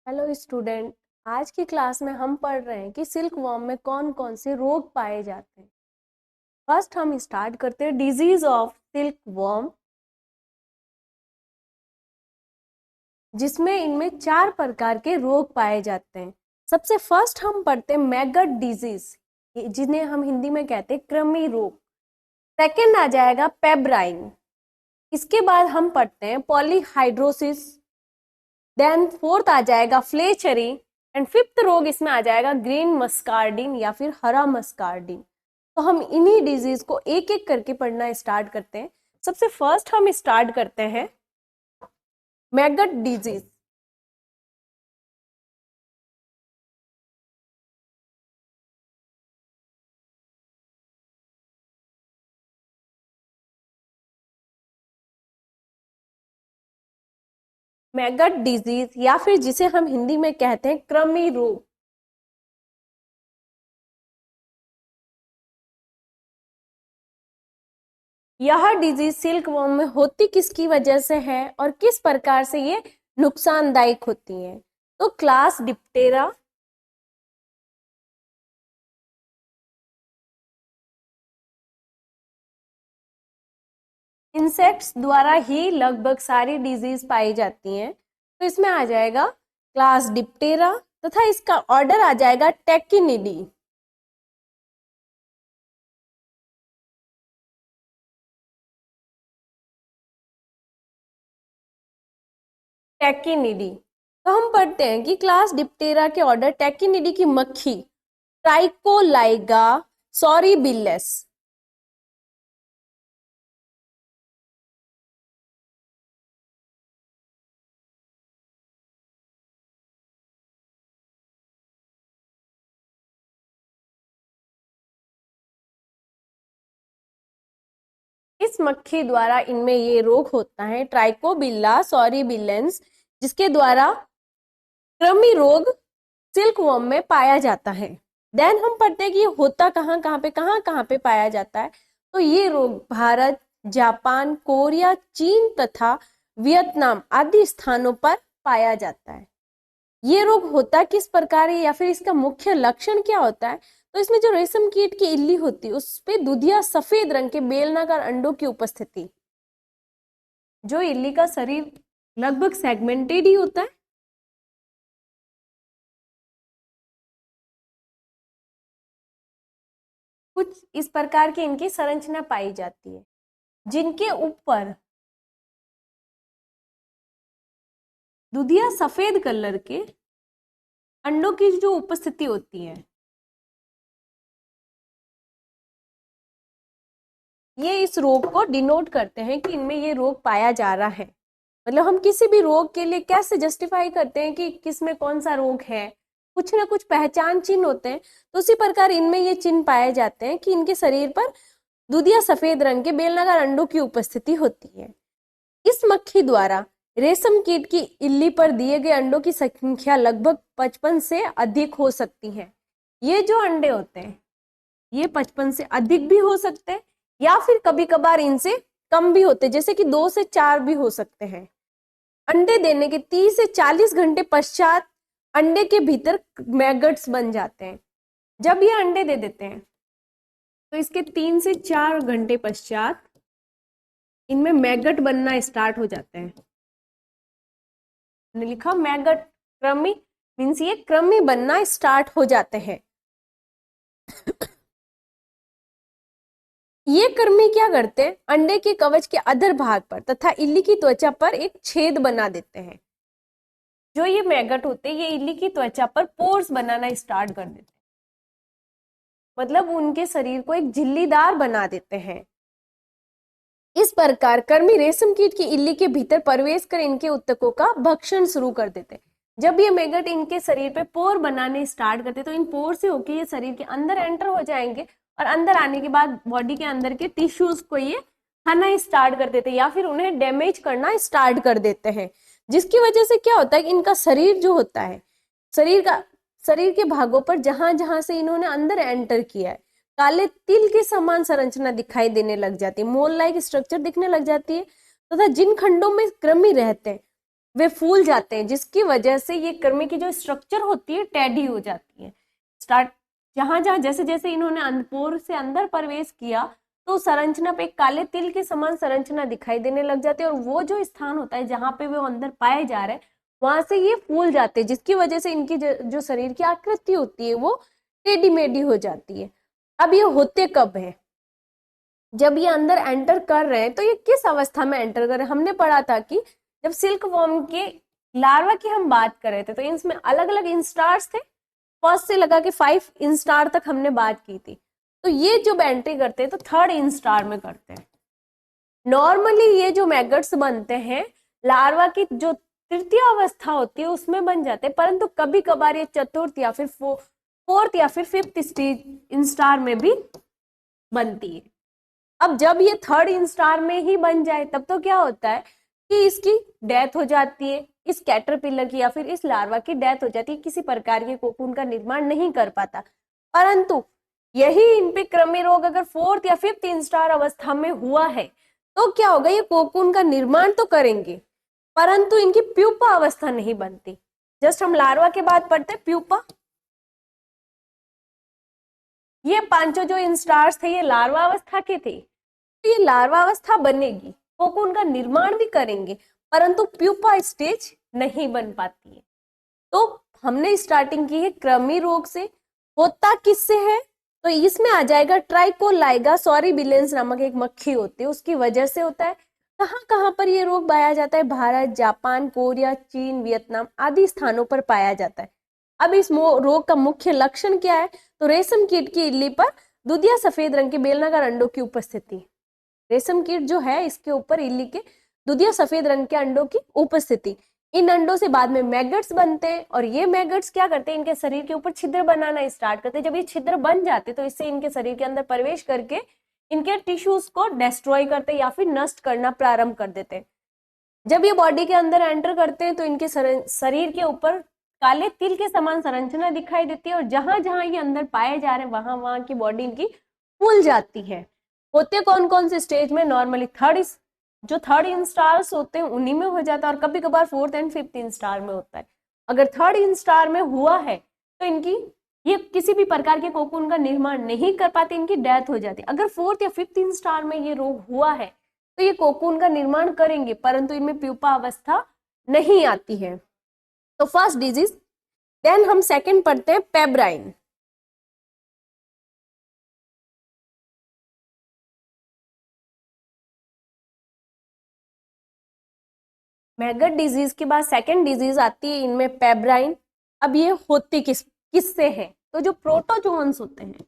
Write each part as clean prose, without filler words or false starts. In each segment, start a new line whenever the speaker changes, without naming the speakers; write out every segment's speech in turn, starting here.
Hello student. आज की class में हम पढ़ रहे हैं कि सिल्क वर्म में कौन कौन से रोग पाए जाते हैं। फर्स्ट हम स्टार्ट करते हैं डिजीज ऑफ सिल्क वर्म, जिसमें इनमें 4 प्रकार के रोग पाए जाते हैं। सबसे फर्स्ट हम पढ़ते हैं मैगट डिजीज, जिन्हें हम हिंदी में कहते हैं कृमि रोग। सेकेंड आ जाएगा पेब्राइन। इसके बाद हम पढ़ते हैं पॉलीहाइड्रोसिस। देन फोर्थ आ जाएगा फ्लेचेरी एंड फिफ्थ रोग इसमें आ जाएगा ग्रीन मस्कार्डिन या फिर हरा मस्कार्डिन। तो हम इन्हीं डिजीज को एक एक करके पढ़ना स्टार्ट करते हैं। सबसे फर्स्ट हम स्टार्ट करते हैं मैगट डिजीज। मैगट डिजीज या फिर जिसे हम हिंदी में कहते हैं कृमि रोग। यह डिजीज सिल्क वर्म में होती किसकी वजह से है और किस प्रकार से ये नुकसानदायक होती है? तो क्लास डिप्टेरा, इंसेक्ट्स द्वारा ही लगभग सारी डिजीज पाई जाती हैं। तो इसमें आ जाएगा क्लास डिप्टेरा तथा इसका ऑर्डर आ जाएगा टेक्निडी। टेक्निडी। तो हम पढ़ते हैं कि क्लास डिप्टेरा के ऑर्डर टेक्निडी की मक्खी ट्राइकोलाइगा सॉरिबिलस। इस मक्खी द्वारा इनमें ये रोग होता है ट्राइकोबिल्ला सॉरिबिलेंस, जिसके द्वारा कृमि रोग सिल्क वर्म में पाया जाता है। देन हम पढ़ते हैं कि ये होता कहाँ पे पाया जाता है। तो ये रोग भारत, जापान, कोरिया, चीन तथा वियतनाम आदि स्थानों पर पाया जाता है। ये रोग होता किस प्रकार है या फिर इसका मुख्य लक्षण क्या होता है? तो इसमें जो रेशम कीट की इल्ली होती है उस पे दुधिया सफेद रंग के बेलनाकार अंडों की उपस्थिति। जो इल्ली का शरीर लगभग सेगमेंटेड ही होता है। कुछ इस प्रकार की इनकी संरचना पाई जाती है, जिनके ऊपर दुधिया सफेद कलर के अंडों की जो उपस्थिति होती है, ये इस रोग को डिनोट करते हैं कि इनमें ये रोग पाया जा रहा है। मतलब हम किसी भी रोग के लिए कैसे जस्टिफाई करते हैं कि किसमें कौन सा रोग है, कुछ ना कुछ पहचान चिन्ह होते हैं। तो उसी प्रकार इनमें ये चिन्ह पाए जाते हैं कि इनके शरीर पर दुधिया सफेद रंग के बेलनाकार अंडों की उपस्थिति होती है। इस मक्खी द्वारा रेशम कीट की इल्ली पर दिए गए अंडों की संख्या लगभग 55 से अधिक हो सकती है। ये जो अंडे होते हैं ये 55 से अधिक भी हो सकते हैं या फिर कभी कभार इनसे कम भी होते हैं, जैसे कि 2 से 4 भी हो सकते हैं। अंडे देने के 30 से 40 घंटे पश्चात अंडे के भीतर मैगट्स बन जाते हैं। जब ये अंडे दे देते हैं तो इसके 3 से 4 घंटे पश्चात इनमें मैगट बनना स्टार्ट हो जाते हैं। मैंने लिखा मैगट, कृमि मीन्स ये कृमि बनना स्टार्ट हो जाते हैं। ये कृमि क्या करते हैं? अंडे के कवच के अधर भाग पर तथा इल्ली की त्वचा पर एक छेद बना देते हैं। जो ये मैगट होते हैं ये इल्ली की त्वचा पर पोर्स बनाना स्टार्ट कर देते हैं, मतलब उनके शरीर को एक झिल्लीदार बना देते हैं। इस प्रकार कृमि रेशम कीट की इल्ली के भीतर प्रवेश कर इनके उत्तकों का भक्षण शुरू कर देते हैं। जब ये मैगट इनके शरीर पे पोर बनाने स्टार्ट करते तो इन पोर से होके ये शरीर के अंदर एंटर हो जाएंगे और अंदर आने के बाद बॉडी के अंदर के टिश्यूज को ये खाना स्टार्ट कर देते हैं या फिर उन्हें डैमेज करना स्टार्ट कर देते हैं। जिसकी वजह से क्या होता है कि इनका शरीर जो होता है, शरीर के भागों पर जहां जहां से इन्होंने अंदर एंटर किया है काले तिल के समान संरचना दिखाई देने लग जाती है, मोल लाइक स्ट्रक्चर दिखने लग जाती है। तथा जिन खंडों में कृमि रहते हैं वे फूल जाते हैं, जिसकी वजह से ये कृमि की जो स्ट्रक्चर होती है टेढ़ी हो जाती है। स्टार्ट जहां जहां जैसे जैसे इन्होंने अंडपोर से अंदर प्रवेश किया तो संरचना पे एक काले तिल के समान संरचना दिखाई देने लग जाती है, और वो जो स्थान होता है जहां पे वो अंदर पाए जा रहे हैं वहां से ये फूल जाते हैं, जिसकी वजह से इनकी जो शरीर की आकृति होती है वो टेढ़ी मेढ़ी हो जाती है। अब ये होते कब है? जब ये अंदर एंटर कर रहे हैं तो ये किस अवस्था में एंटर कर रहे हैं? हमने पढ़ा था कि जब सिल्क वॉर्म के लार्वा की हम बात कर रहे थे तो इसमें अलग अलग इंस्टार्स थे, फर्स्ट से लगा के 5 इंस्टार तक हमने बात की थी। तो ये जब एंट्री करते हैं तो 3rd इंस्टार में करते हैं। नॉर्मली ये जो मैगट्स बनते हैं लार्वा की जो तृतीय अवस्था होती है उसमें बन जाते हैं, परंतु कभी कभार ये चतुर्थ या फिर 4th या फिर 5th स्टेज इंस्टार में भी बनती है। अब जब ये 3rd इंस्टार में ही बन जाए तब तो क्या होता है कि इसकी डेथ हो जाती है, इस कैटरपिलर की या फिर इस लार्वा की डेथ हो जाती है, किसी प्रकार के कोकून का निर्माण नहीं कर पाता। परंतु यही इन पे कृमि रोग अगर 4th या 5th इंस्टार अवस्था में हुआ है तो क्या होगा, ये कोकून का निर्माण तो करेंगे परंतु इनकी प्यूपा अवस्था नहीं बनती। जस्ट हम लार्वा के बाद पढ़ते हैं प्यूपा। ये पांचों जो इंस्टार्स थे ये लार्वा अवस्था के थे, तो ये लार्वा अवस्था बनेगी, कोकून का निर्माण भी करेंगे परंतु प्यूपा स्टेज नहीं बन पाती है। तो हमने स्टार्टिंग की है कृमि रोग से। होता किससे है? तो इसमें आ जाएगा ट्राइकोलाइगा सॉरीबिलेंस नामक एक मक्खी होती है, उसकी वजह से होता है। कहाँ कहाँ पर ये रोग पाया जाता है? भारत, जापान, कोरिया, चीन, वियतनाम आदि स्थानों पर पाया जाता है। अब इस रोग का मुख्य लक्षण क्या है? तो रेशम कीट की इल्ली पर दुधिया सफेद रंग के बेलनाकार अंडों की उपस्थिति। रेशम कीट जो है इसके ऊपर इल्ली के दुधिया सफेद रंग के अंडों की उपस्थिति। इन अंडों से बाद में मैगट्स बनते हैं और ये मैगट्स क्या करते हैं, इनके शरीर के ऊपर छिद्र बनाना स्टार्ट करते हैं। जब ये छिद्र बन जाते तो इससे इनके शरीर के अंदर प्रवेश करके इनके टिश्यूज को डिस्ट्रॉय करते या फिर नष्ट करना प्रारंभ कर देते हैं। जब ये बॉडी के अंदर एंटर करते हैं तो इनके शरीर के ऊपर काले तिल के समान संरचना दिखाई देती है और जहां जहां ये अंदर पाए जा रहे हैं वहां वहां की बॉडी इनकी फूल जाती है। होते कौन कौन से स्टेज में? नॉर्मली जो 3rd इंस्टार्स होते हैं उन्हीं में हो जाता है और कभी कभार 4th एंड 5th इंस्टार में होता है। अगर 3rd इंस्टार में हुआ है तो इनकी ये किसी भी प्रकार के कोकून का निर्माण नहीं कर पाते, इनकी डेथ हो जाती है। अगर 4th या 5th इंस्टार में ये रोग हुआ है तो ये कोकून का निर्माण करेंगे परंतु इनमें प्यूपा अवस्था नहीं आती है। तो फर्स्ट डिजीज। देन हम सेकंड पढ़ते हैं पेब्राइन। मैगट डिजीज के बाद सेकंड डिजीज आती है इनमें पेब्राइन। अब ये होती किससे है? तो जो प्रोटोजोन्स होते हैं,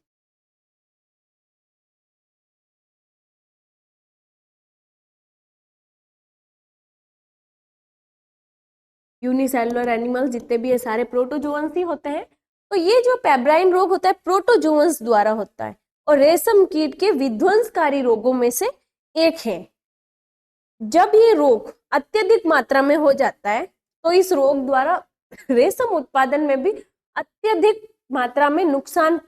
यूनिसेलुलर एनिमल्स जितने भी ये सारे प्रोटोजोन्स ही होते हैं। तो ये जो पेब्राइन रोग होता है प्रोटोजोन्स द्वारा होता है और रेशम कीट के विध्वंसकारी रोगों में से एक है। जब ये रोग अत्यधिक मात्रा में हो जाता है तो इस रोग द्वारा रेशम उत्पादन में भी अत्यधिक मात्रा में नुकसान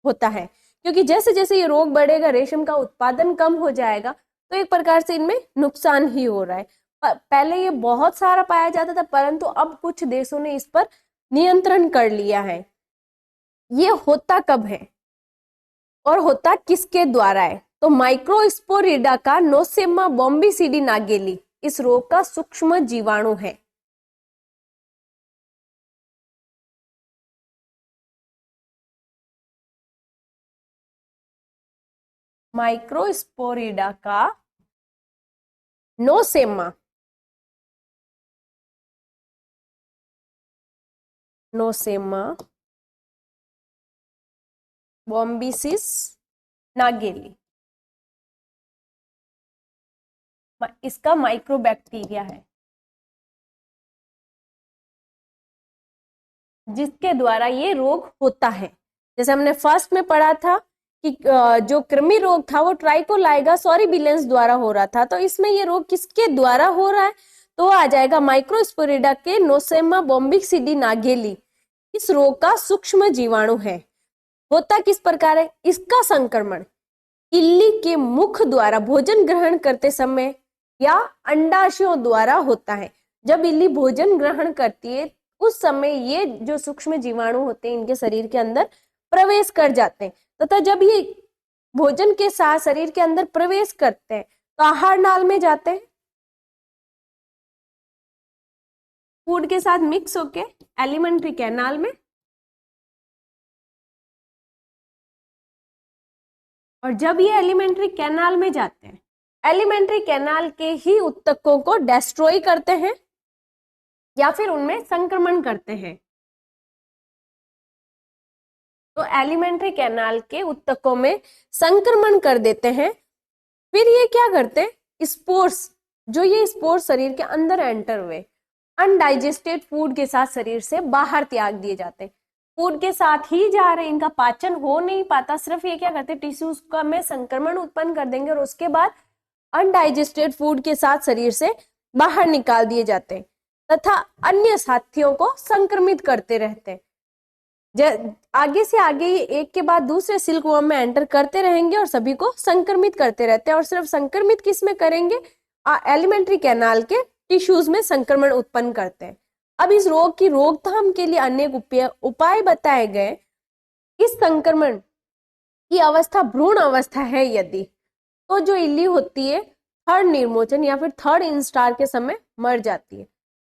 होता है, क्योंकि जैसे जैसे ये रोग बढ़ेगा रेशम का उत्पादन कम हो जाएगा, तो एक प्रकार से इनमें नुकसान ही हो रहा है। पहले ये बहुत सारा पाया जाता था परंतु अब कुछ देशों ने इस पर नियंत्रण कर लिया है। ये होता कब है और होता किसके द्वारा है? तो माइक्रोस्पोरिडा का नोसेमा बॉम्बिसिडी नागेली इस रोग का सूक्ष्म जीवाणु है। माइक्रोस्पोरिडा का नोसेमा बॉम्बिसिस नागेली इसका माइक्रोबैक्टीरिया है जिसके द्वारा ये रोग होता है। जैसे हमने फर्स्ट में पढ़ा था कि जो कृमि रोग था वो ट्राइकोलाइगा सॉरीबिलेंस द्वारा हो रहा था, तो इसमें ये रोग किसके द्वारा हो रहा है? तो आ जाएगा माइक्रोस्पोरिडा के नोसेमा बॉम्बिसिडी नागेली इस रोग का सूक्ष्म जीवाणु है। होता किस प्रकार है? इसका संक्रमण इल्ली के मुख द्वारा भोजन ग्रहण करते समय या अंडाशयों द्वारा होता है। जब इल्ली भोजन ग्रहण करती है उस समय ये जो सूक्ष्म जीवाणु होते हैं इनके शरीर के अंदर प्रवेश कर जाते हैं, तथा जब ये भोजन के साथ शरीर के अंदर प्रवेश करते हैं तो आहार नाल में जाते हैं, फूड के साथ मिक्स होके एलिमेंट्री कैनाल में, और जब ये एलिमेंट्री कैनाल में जाते हैं एलिमेंट्री कैनाल के ही उत्तकों को डिस्ट्रॉय करते हैं या फिर उनमें संक्रमण करते हैं। तो एलिमेंट्री कैनाल के उत्तकों में संक्रमण कर देते हैं। फिर ये क्या करते हैं, स्पोर्स, जो ये स्पोर्स शरीर के अंदर एंटर हुए अनडाइजेस्टेड फूड के साथ शरीर से बाहर त्याग दिए जाते हैं। फूड के साथ ही जा रहे, इनका पाचन हो नहीं पाता, सिर्फ ये क्या करते हैं टिश्यूज का में संक्रमण उत्पन्न कर देंगे और उसके बाद अनडाइजेस्टेड फूड के साथ शरीर से बाहर निकाल दिए जाते हैं तथा अन्य साथियों को संक्रमित करते रहते हैं। आगे से आगे ये एक के बाद दूसरे सिल्क वर्म में एंटर करते रहेंगे और सभी को संक्रमित करते रहते हैं, और सिर्फ संक्रमित किस में करेंगे, एलिमेंट्री कैनाल के टिश्यूज में संक्रमण उत्पन्न करते हैं। अब इस रोग की रोकथाम के लिए अनेक उपाय बताए गए। इस संक्रमण की अवस्था भ्रूण अवस्था है यदि, तो जो इल्ली होती है थर्ड निर्मोचन या फिर थर्ड इंस्टार के समय मर जाती है।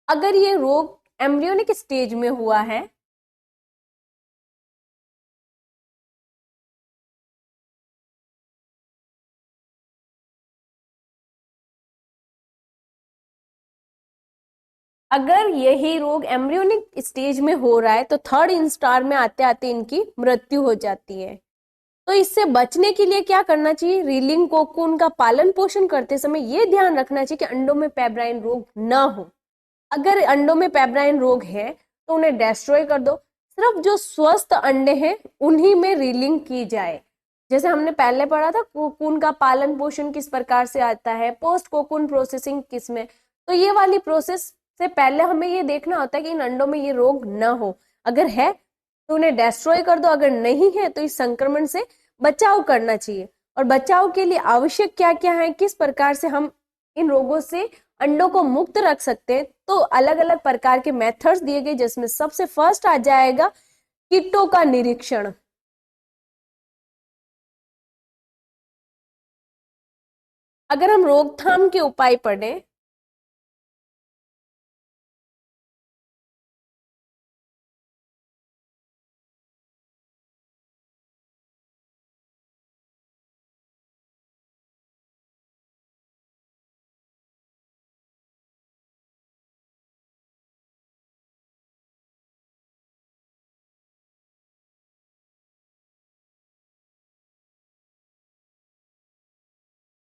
अगर ये रोग एम्ब्रियोनिक स्टेज में हुआ है अगर यही रोग एम्ब्रियोनिक स्टेज में हो रहा है तो थर्ड इंस्टार में आते आते इनकी मृत्यु हो जाती है। तो इससे बचने के लिए क्या करना चाहिए, रीलिंग कोकून का पालन पोषण करते समय ये ध्यान रखना चाहिए कि अंडों में पेब्राइन रोग ना हो। अगर अंडों में पेब्राइन रोग है तो उन्हें डिस्ट्रॉय कर दो, सिर्फ जो स्वस्थ अंडे हैं उन्हीं में रीलिंग की जाए। जैसे हमने पहले पढ़ा था कोकून का पालन पोषण किस प्रकार से आता है, पोस्ट कोकून प्रोसेसिंग किस में, तो ये वाली प्रोसेस से पहले हमें ये देखना होता है कि इन अंडों में ये रोग ना हो। अगर है तो उन्हें डिस्ट्रॉय कर दो, अगर नहीं है तो इस संक्रमण से बचाव करना चाहिए। और बचाव के लिए आवश्यक क्या क्या है, किस प्रकार से हम इन रोगों से अंडों को मुक्त रख सकते हैं, तो अलग अलग प्रकार के मेथड्स दिए गए, जिसमें सबसे फर्स्ट आ जाएगा कीटों का निरीक्षण। अगर हम रोकथाम के उपाय पढ़ें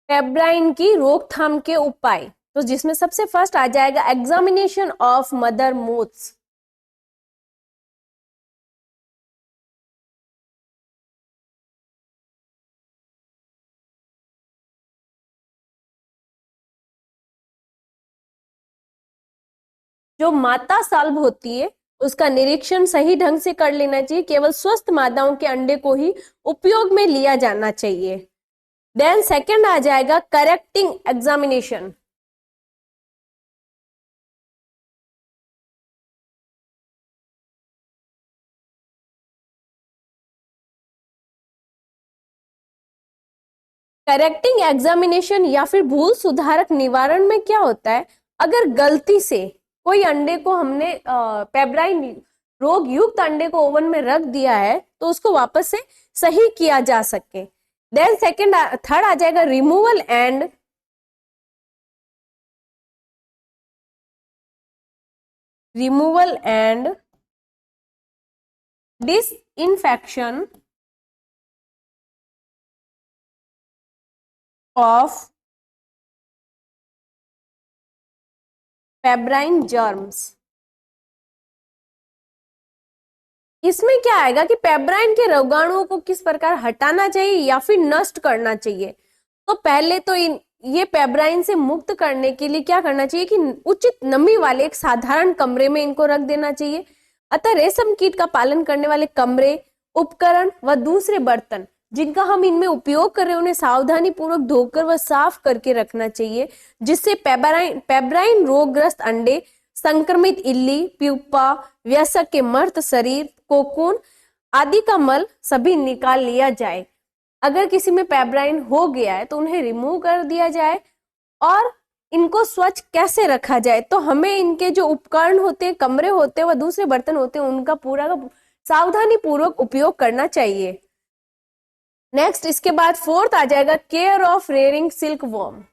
पेब्राइन की रोकथाम के उपाय, तो जिसमें सबसे फर्स्ट आ जाएगा एग्जामिनेशन ऑफ मदर मोथ्स। जो माता साल्ब होती है उसका निरीक्षण सही ढंग से कर लेना चाहिए, केवल स्वस्थ मादाओं के अंडे को ही उपयोग में लिया जाना चाहिए। देन सेकंड आ जाएगा करेक्टिंग एग्जामिनेशन। करेक्टिंग एग्जामिनेशन या फिर भूल सुधारक निवारण में क्या होता है, अगर गलती से कोई अंडे को हमने पेब्राइन रोग युक्त अंडे को ओवन में रख दिया है तो उसको वापस से सही किया जा सके। देन थर्ड आ जाएगा removal and disinfection of pebrine germs. इसमें क्या आएगा कि पेब्राइन के रोगाणुओं को किस प्रकार हटाना चाहिए या फिर नष्ट करना चाहिए। तो पहले तो ये पेब्राइन से मुक्त करने के लिए क्या करना चाहिए कि उचित नमी वाले एक साधारण कमरे में इनको रख देना चाहिए। अतः रेशम कीट का पालन करने वाले कमरे, उपकरण व दूसरे बर्तन जिनका हम इनमें उपयोग कर रहे हैं उन्हें सावधानी पूर्वक धोकर व साफ करके रखना चाहिए, जिससे पेब्राइन रोगग्रस्त अंडे संक्रमित इल्ली, प्यूपा, वयस्क के मर्त शरीर, कोकून आदि का मल सभी निकाल लिया जाए। अगर किसी में पेब्राइन हो गया है तो उन्हें रिमूव कर दिया जाए। और इनको स्वच्छ कैसे रखा जाए, तो हमें इनके जो उपकरण होते हैं, कमरे होते हैं व दूसरे बर्तन होते हैं, उनका पूरा सावधानी पूर्वक उपयोग करना चाहिए। नेक्स्ट, इसके बाद फोर्थ आ जाएगा care of rearing silk worm.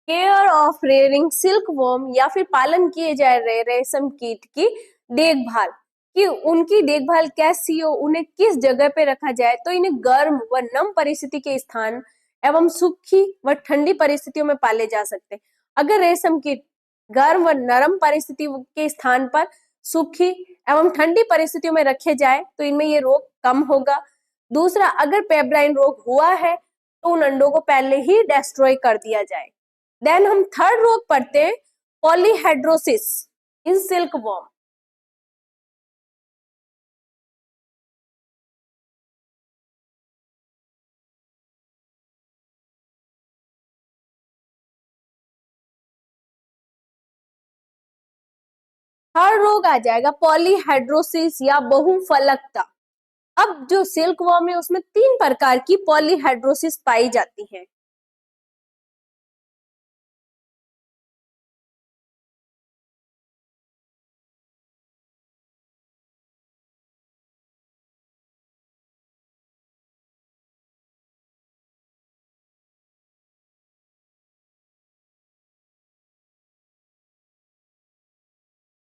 Care of rearing silk worm या फिर पालन किए जा रहे रेशम कीट की देखभाल, कि उनकी देखभाल कैसी हो, उन्हें किस जगह पे रखा जाए। तो इन्हें गर्म व नम परिस्थिति के स्थान एवं सूखी व ठंडी परिस्थितियों में पाले जा सकते हैं। अगर रेशम कीट गर्म व नरम परिस्थिति के स्थान पर सूखी एवं ठंडी परिस्थितियों में रखे जाए तो इनमें ये रोग कम होगा। दूसरा, अगर पेब्राइन रोग हुआ है तो उन अंडों को पहले ही डिस्ट्रॉय कर दिया जाए। देन हम थर्ड रोग पढ़ते हैं, polyhedrosis in silk worm. Third रोग आ जाएगा पॉलीहेड्रोसिस या बहुफलकता। अब जो सिल्क वॉर्म है उसमें 3 प्रकार की पॉलीहेड्रोसिस पाई जाती है।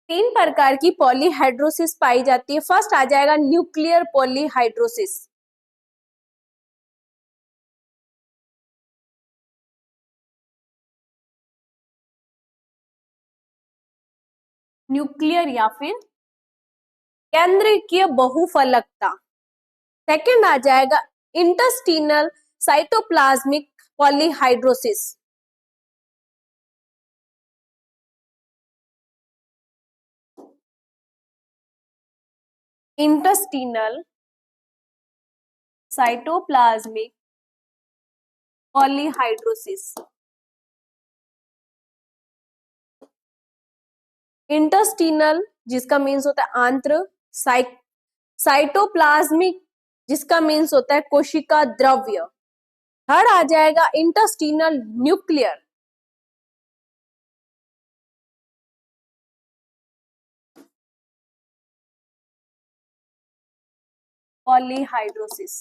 तीन प्रकार की पॉलीहाइड्रोसिस पाई जाती है। फर्स्ट आ जाएगा न्यूक्लियर पॉलीहाइड्रोसिस। न्यूक्लियर या फिर केंद्रीय बहुफलकता। सेकंड आ जाएगा intestinal cytoplasmic polyhedrosis. Intestinal cytoplasmic polyhedrosis. Intestinal जिसका मीन्स होता है आंत्र, साइटोप्लाज्मिक जिसका मीन्स होता है कोशिका द्रव्य। थर्ड आ जाएगा इंटेस्टिनल न्यूक्लियर। पॉलीहाइड्रोसिस।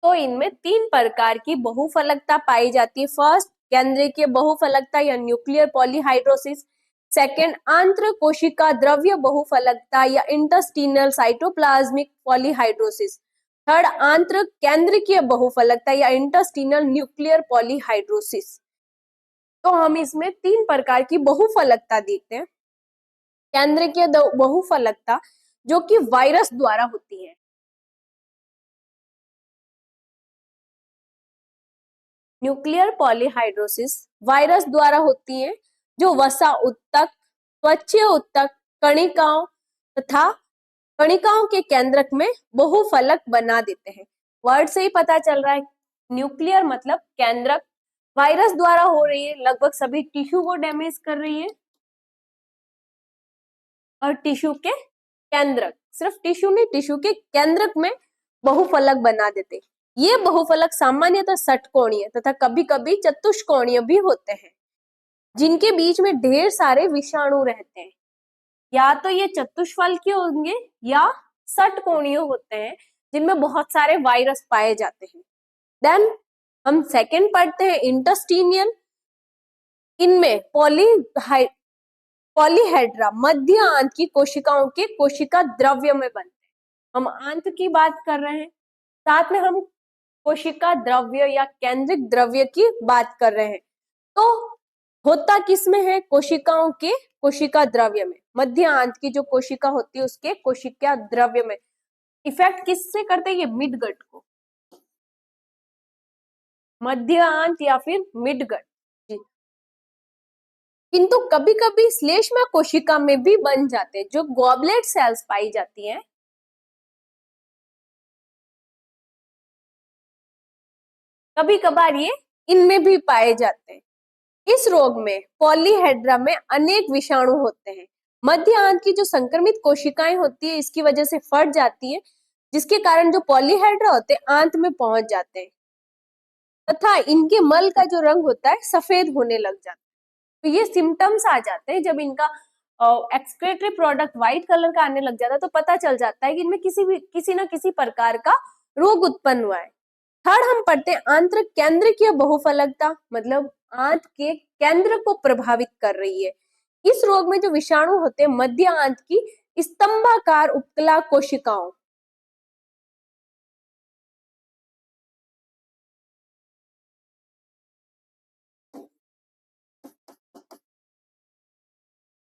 तो इनमें 3 प्रकार की बहुफलकता पाई जाती है। फर्स्ट, केंद्रीय बहुफलकता या न्यूक्लियर पॉलीहाइड्रोसिस। सेकंड, आंत्र कोशिका द्रव्य बहुफलकता या इंटेस्टिनल साइटोप्लाज्मिक पॉलीहाइड्रोसिस। थर्ड, आंत्र केंद्रीय बहुफलकता या इंटेस्टिनल न्यूक्लियर पॉलीहाइड्रोसिस। तो हम इसमें 3 प्रकार की बहुफलकता देखते हैं। केंद्रीय बहुफलकता जो कि वायरस द्वारा होती है। न्यूक्लियर पॉलीहाइड्रोसिस वायरस द्वारा होती है, जो वसा उत्तक, त्वचीय उत्तक, कणिकाओं तथा कणिकाओं के केंद्रक में बहुफलक बना देते हैं। वर्ड से ही पता चल रहा है, न्यूक्लियर मतलब केंद्रक, वायरस द्वारा हो रही है, लगभग सभी टिश्यू को डैमेज कर रही है। और टिश्यू के केंद्रक, सिर्फ टिश्यू नहीं, टिश्यू के केंद्रक में बहुफलक बना देते। ये बहुफलक सामान्यतः षटकोणीय तथा कभी कभी चतुष्कोणीय भी होते हैं, जिनके बीच में ढेर सारे विषाणु रहते हैं। या तो ये चतुष्फल के होंगे या षटकोणीय होते हैं, जिनमें बहुत सारे वायरस पाए जाते हैं। देन हम सेकंड पढ़ते हैं इंटेस्टिनियल। इनमें पॉलीहेड्रा मध्य आंत की कोशिकाओं के कोशिका द्रव्य में बनते हैं। हम आंत की बात कर रहे हैं, साथ में हम कोशिका द्रव्य या केंद्रिक द्रव्य की बात कर रहे हैं। तो होता किसमें है? कोशिकाओं के कोशिका द्रव्य में। मध्य आंत की जो कोशिका होती है उसके कोशिका द्रव्य में। इफेक्ट किससे करते हैं? ये मिडगट को। मध्य आंत या फिर मिडगट। किंतु कभी कभी श्लेष्मा कोशिका में भी बन जाते हैं, जो गॉबलेट सेल्स पाई जाती हैं। कभी कभार ये इनमें भी पाए जाते हैं। इस रोग में पॉलीहेड्रा में अनेक विषाणु होते हैं। मध्य आंत की जो संक्रमित कोशिकाएं होती है, इसकी वजह से फट जाती है, जिसके कारण जो पॉलीहेड्रा होते हैं आंत में पहुंच जाते हैं तथा इनके मल का जो रंग होता है सफेद होने लग जाता है। तो ये सिम्टम्स आ जाते हैं जब इनका एक्सक्रीटरी प्रोडक्ट व्हाइट कलर का आने लग जाता है, तो पता चल जाता है कि इनमें किसी ना किसी प्रकार का रोग उत्पन्न हुआ है। थर्ड हम पढ़ते हैं आंतरिक केंद्रकीय बहुफलकता, मतलब आंत के केंद्र को प्रभावित कर रही है। इस रोग में जो विषाणु होते हैं मध्य आंत की स्तंभाकार उपकला कोशिकाओं,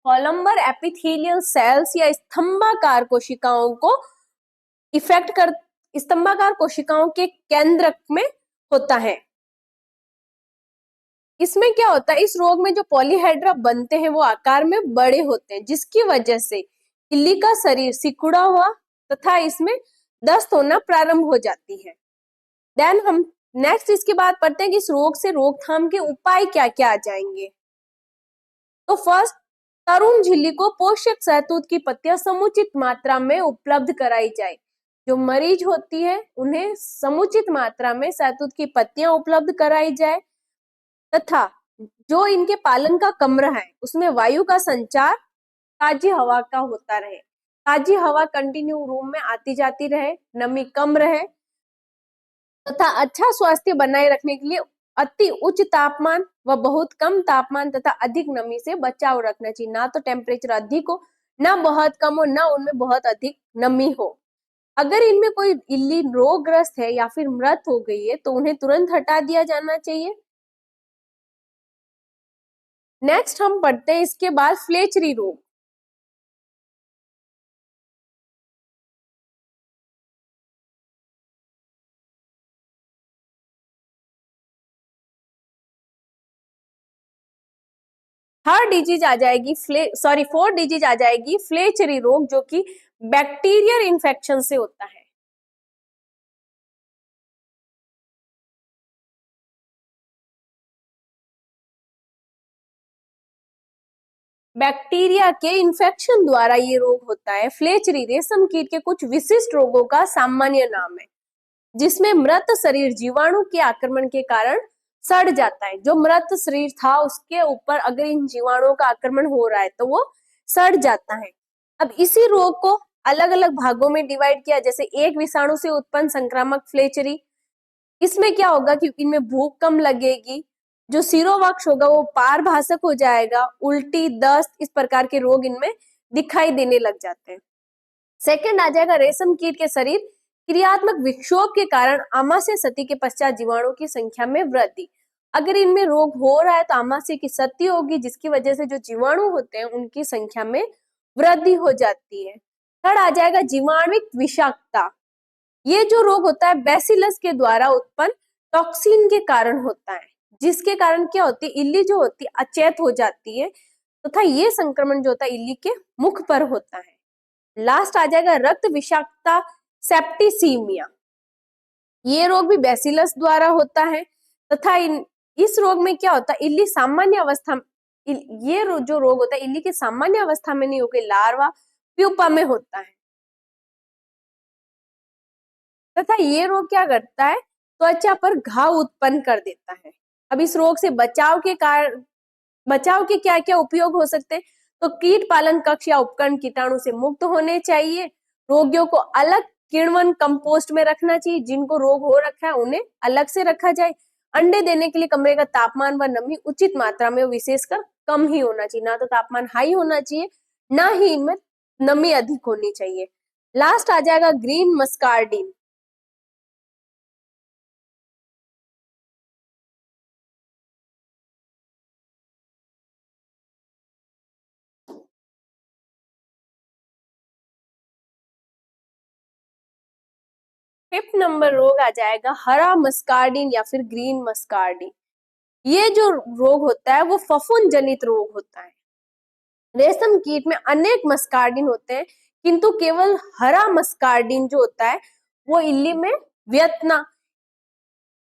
कोलम्बर एपिथेलियल सेल्स या स्तंभाकार कोशिकाओं को इफेक्ट कर, स्तंभाकार कोशिकाओं के केंद्र में होता है। इसमें क्या होता है, इस रोग में जो पॉलीहेड्रा बनते हैं वो आकार में बड़े होते हैं, जिसकी वजह से इल्ली का शरीर सिकुड़ा हुआ तथा इसमें दस्त होना प्रारंभ हो जाती है। देन हम नेक्स्ट इसके बाद पढ़ते हैं कि इस रोग से रोकथाम के उपाय क्या क्या आ जाएंगे। तो फर्स्ट, तरुण झिल्ली को पोषक शहतूत की पत्तियां समुचित मात्रा में उपलब्ध कराई जाए। जो मरीज होती है उन्हें समुचित मात्रा में शहतूत की पत्तियां उपलब्ध कराई जाए तथा जो इनके पालन का कमरा है उसमें वायु का संचार ताजी हवा का होता रहे। ताजी हवा कंटिन्यू रूम में आती जाती रहे, नमी कम रहे तथा अच्छा स्वास्थ्य बनाए रखने के लिए अति उच्च तापमान व बहुत कम तापमान तथा अधिक नमी से बचाव रखना चाहिए। ना तो टेम्परेचर अधिक हो, ना बहुत कम हो, ना उनमें बहुत अधिक नमी हो। अगर इनमें कोई इल्ली रोगग्रस्त है या फिर मृत हो गई है तो उन्हें तुरंत हटा दिया जाना चाहिए। नेक्स्ट हम पढ़ते हैं इसके बाद फ्लेचरी रोग। थर्ड डिजीज आ जाएगी फोर्थ डिजीज आ जाएगी फ्लेचरी रोग, जो कि बैक्टीरियल इन्फेक्शन से होता है। बैक्टीरिया के इन्फेक्शन द्वारा ये रोग होता है। फ्लेचरी रेशम कीट के कुछ विशिष्ट रोगों का सामान्य नाम है, जिसमें मृत शरीर जीवाणु के आक्रमण के कारण सड़ जाता है। जो मृत शरीर था उसके ऊपर अगर इन जीवाणुओं का आक्रमण हो रहा है तो वो सड़ जाता है। अब इसी रोग को अलग अलग भागों में डिवाइड किया, जैसे एक विषाणु से उत्पन्न संक्रामक फ्लेचरी, इसमें क्या होगा कि इनमें भूख कम लगेगी, जो सिरोवक्ष होगा वो पारभासक हो जाएगा, उल्टी, दस्त, इस प्रकार के रोग इनमें दिखाई देने लग जाते हैं। सेकंड आ जाएगा रेशम कीट के शरीर क्रियात्मक विक्षोभ के कारण आमाशय सती के पश्चात जीवाणु की संख्या में वृद्धि। अगर इनमें रोग हो रहा है तो आमाशय की सती होगी, जिसकी वजह से जो जीवाणु होते हैं उनकी संख्या में वृद्धि हो जाती है। थर्ड आ जाएगा जीवाणुक विषाक्तता। ये जो रोग होता है बैसिलस के द्वारा उत्पन्न टॉक्सिन के कारण होता है, जिसके कारण क्या होती है, इल्ली जो होती है अचेत हो जाती है तथा ये संक्रमण जो होता है इल्ली के मुख पर होता है। लास्ट आ जाएगा रक्त विषाक्तता सेप्टिसीमिया। ये रोग भी बैसिलस द्वारा होता है तथा इस रोग में क्या होता है, इल्ली सामान्य अवस्था, जो रोग होता है इल्ली की सामान्य अवस्था में नहीं होकर लार्वा प्यूपा में होता है तथा ये रोग क्या करता है, त्वचा पर घाव उत्पन्न कर देता है। अब इस रोग से बचाव के क्या क्या उपयोग हो सकते हैं, तो कीट पालन कक्ष या उपकरण कीटाणु से मुक्त होने चाहिए। रोगियों को अलग किण्वन कंपोस्ट में रखना चाहिए, जिनको रोग हो रखा है उन्हें अलग से रखा जाए। अंडे देने के लिए कमरे का तापमान व नमी उचित मात्रा में, विशेषकर कम ही होना चाहिए, ना तो तापमान हाई होना चाहिए, ना ही इनमें नमी अधिक होनी चाहिए। लास्ट आ जाएगा ग्रीन मस्कार्डिन। 5th नंबर रोग आ जाएगा हरा मस्कार्डिन या फिर ग्रीन मस्कार्डिन। ये जो रोग होता है वो फफूंद जनित रोग होता है। रेशम कीट में अनेक मस्कार्डिन होते हैं, किंतु केवल हरा मस्कार्डिन जो होता है वो इल्ली में वियतना।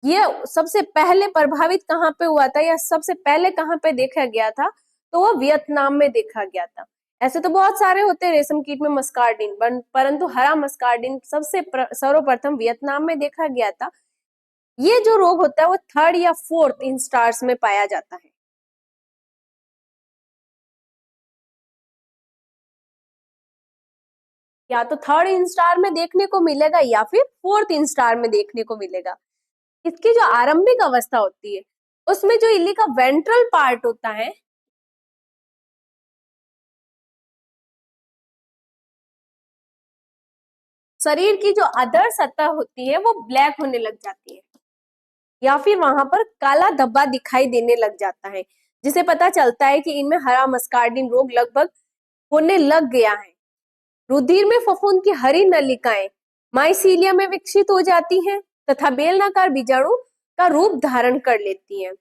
ये सबसे पहले प्रभावित कहाँ पे हुआ था या सबसे पहले कहाँ पे देखा गया था, तो वो वियतनाम में देखा गया था। ऐसे तो बहुत सारे होते हैं रेशम कीट में मस्कार्डिन, परंतु हरा मस्कार्डिन सबसे सर्वप्रथम वियतनाम में देखा गया था। ये जो रोग होता है वो 3rd या 4th इंस्टार्स में पाया जाता है। या तो 3rd इंस्टार में देखने को मिलेगा या फिर 4th इंस्टार में देखने को मिलेगा। इसकी जो आरंभिक अवस्था होती है उसमें जो इल्ली का वेंट्रल पार्ट होता है, शरीर की जो अधर सतह होती है वो ब्लैक होने लग जाती है या फिर वहां पर काला धब्बा दिखाई देने लग जाता है, जिसे पता चलता है कि इनमें हरा मस्कार्डिन रोग लगभग होने लग गया है। रुधिर में फफूंद की हरी नलिकाएं माइसीलिया में विकसित हो जाती हैं तथा बेलनाकार बीजाणु का रूप धारण कर लेती हैं।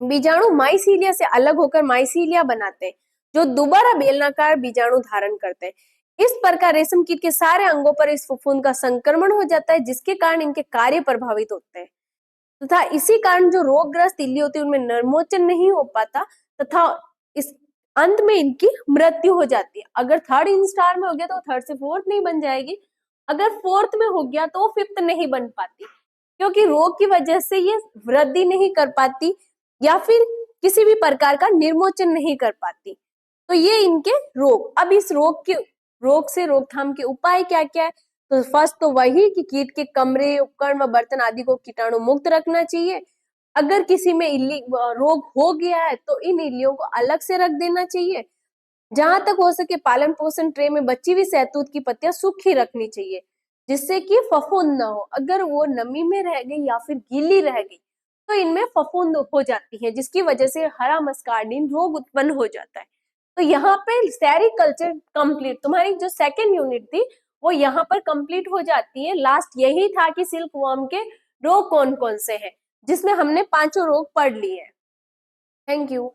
बीजाणु माइसीलिया से अलग होकर माइसीलिया बनाते हैं, जो दोबारा बेलनाकार बीजाणु धारण करते हैं। इस प्रकार रेशम कीट के सारे अंगों पर इस फफूंद का संक्रमण हो जाता है, जिसके कारण इनके कार्य प्रभावित होते हैं तथा इसी कारण जो रोगग्रस्त इल्ली होती है उनमें नरमोचन नहीं हो पाता तथा इस अंत में इनकी मृत्यु हो जाती है। अगर 3rd इंस्टार में हो गया तो 3rd से 4th नहीं बन जाएगी, अगर 4th में हो गया तो 5th नहीं बन पाती, क्योंकि रोग की वजह से ये वृद्धि नहीं कर पाती या फिर किसी भी प्रकार का निर्मोचन नहीं कर पाती। तो ये इनके रोग। अब इस रोग से रोकथाम के उपाय क्या क्या है, तो फर्स्ट तो वही कि कीट के कमरे, उपकरण व बर्तन आदि को कीटाणु मुक्त रखना चाहिए। अगर किसी में इल्ली रोग हो गया है तो इन इल्लियों को अलग से रख देना चाहिए। जहां तक हो सके पालन पोषण ट्रे में बची हुई सहतूत की पत्तियां सूखी रखनी चाहिए, जिससे कि फफूंद ना हो। अगर वो नमी में रह गई या फिर गीली रह गई तो इनमें फफूंद हो जाती है, जिसकी वजह से हरा मस्कार्डिन रोग उत्पन्न हो जाता है। तो यहाँ पे सेरिकल्चर कंप्लीट, तुम्हारी जो 2nd यूनिट थी वो यहाँ पर कंप्लीट हो जाती है। लास्ट यही था कि सिल्क वर्म के रोग कौन कौन से हैं, जिसमें हमने 5 रोग पढ़ लिए हैं। Thank you.